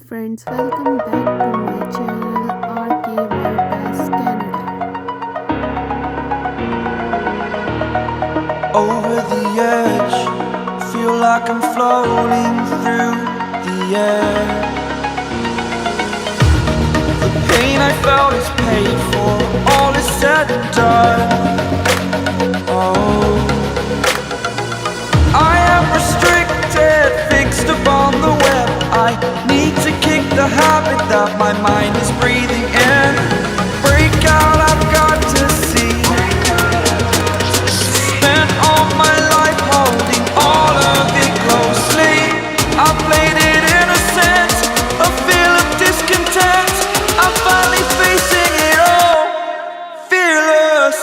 friends, welcome back to my channel Rkworldbestcanada. Over the edge, feel like I'm floating through the air. The pain I felt is paid for, all is said and done. Oh, I am restricted, fixed upon the web. I need to kick the habit that my mind is breathing in. Break out, I've got to see. Spent all my life holding all of it closely. I played it innocent, a feel of discontent. I'm finally facing it all, fearless.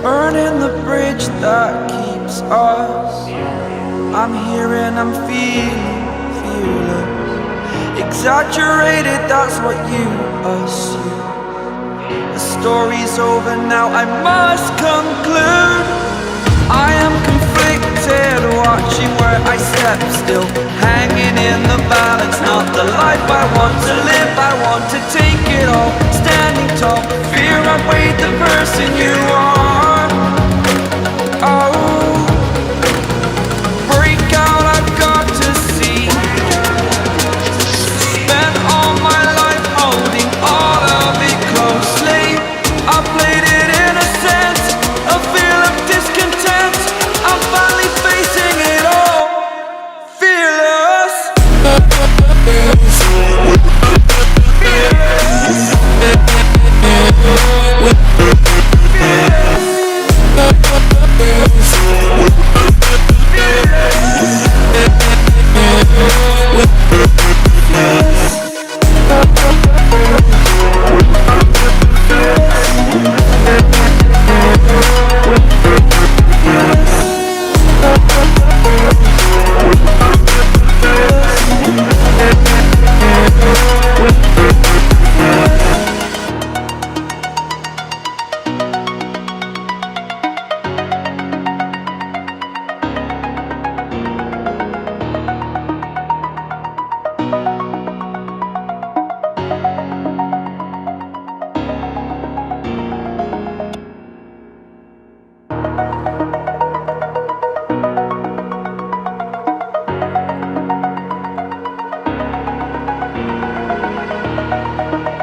Burning the bridge that keeps us. I'm here and I'm feeling fearless. Exaggerated, that's what you assume. The story's over now, I must conclude. I am conflicted, watching where I step, still hanging in the balance. Not the life I want to live, I want to take it all. Standing tall, fear outweighed the person you are. Oh, break out, I've got to see. Spent all my life holding all of it closely. I played it innocent, a feel of discontent. I'm finally facing it all, fearless.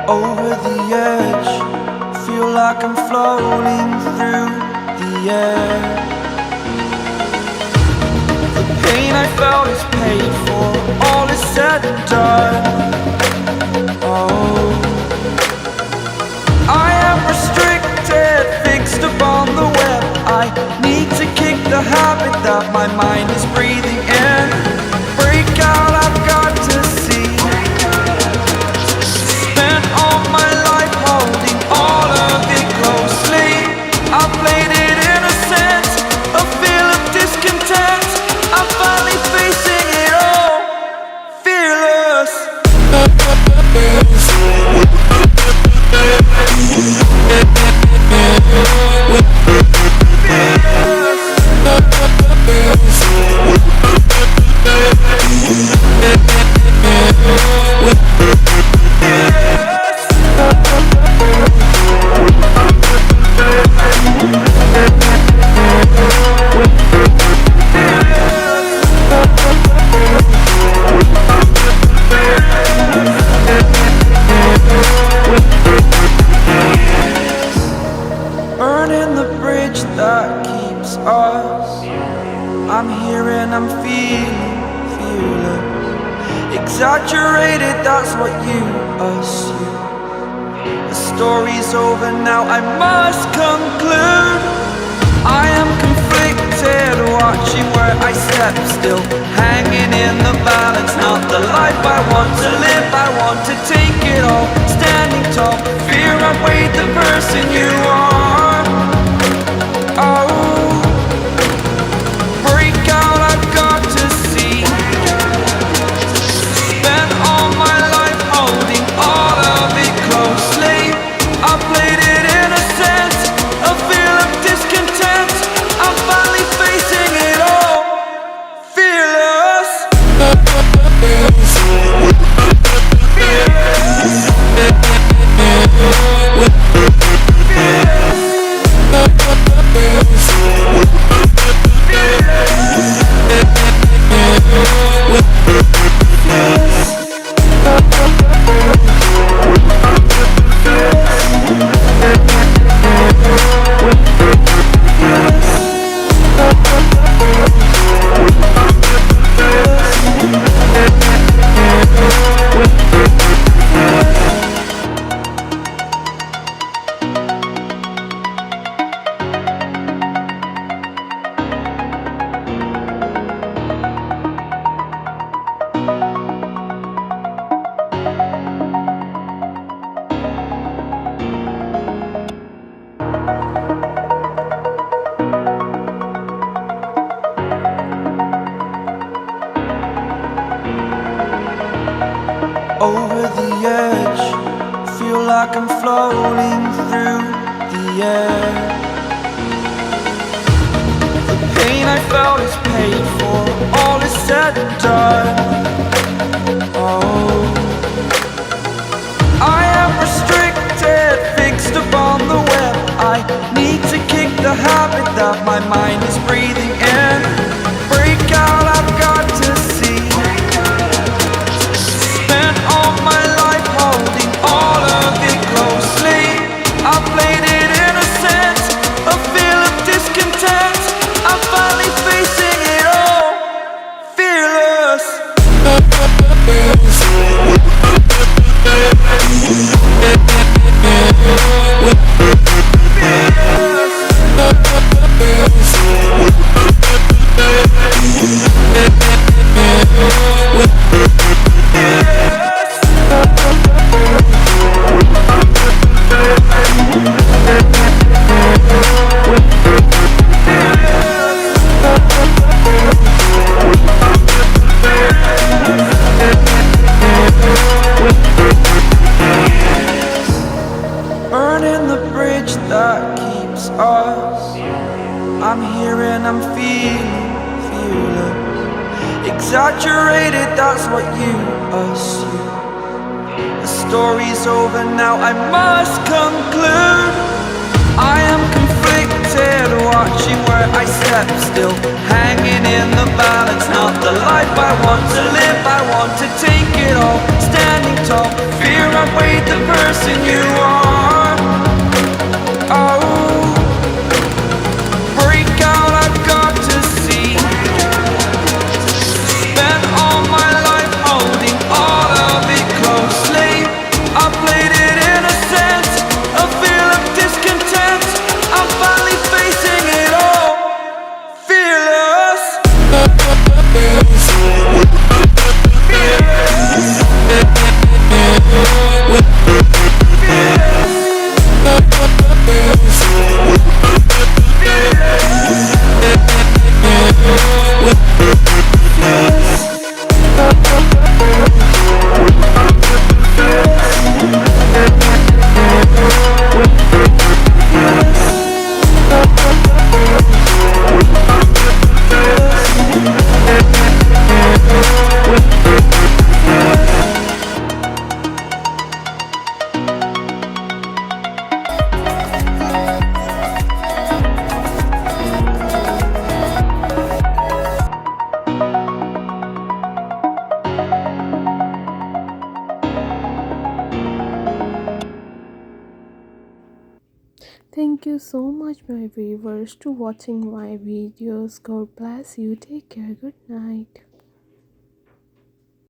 Over the edge, feel like I'm floating through the air. The pain I felt is paid for, all is said and done. Oh, I am restricted, fixed upon the web. I need to kick the habit that my mind is breathing in. Break out, I've got to see. Spent all my life holding all of it closely. I played it innocent, a feel of discontent. I'm finally facing it all, fearless. Burning the bridge that keeps us. I'm here and I'm feeling fearless. Exaggerated, that's what you assume. The story's over now, I must conclude. I am conflicted, watching person you are. Oh, break out, I've got to see. Spent all my life holding all of it closely. I played it innocent, a feel of discontent. I'm finally facing it all, fearless. Over the edge, feel like I'm floating through the air. The pain I felt is paid for, all is said and done. Oh, I am restricted, fixed upon the web. I need to kick the habit that my mind is breathing in. Break out, I've got to see. Spent all my life holding all of it closely. I played it innocent, a feel of discontent. I'm finally facing it all, fearless. Burning the bridge that keeps us. I'm here and I'm feeling fearless. Exaggerated, that's what you assume. The story's over now, I must conclude. I am conflicted, watching where I step, still hanging in the balance. Not the life I want to live, I want to take it all. Standing tall, fear I weighed the person you are. Oh, break out, I've got to see. Spent all my life holding all of it closely. I played it innocent, a feel of discontent. I'm finally facing it all, fearless. Thank you so much, my viewers, to watching my videos. God bless you. Take care. Good night.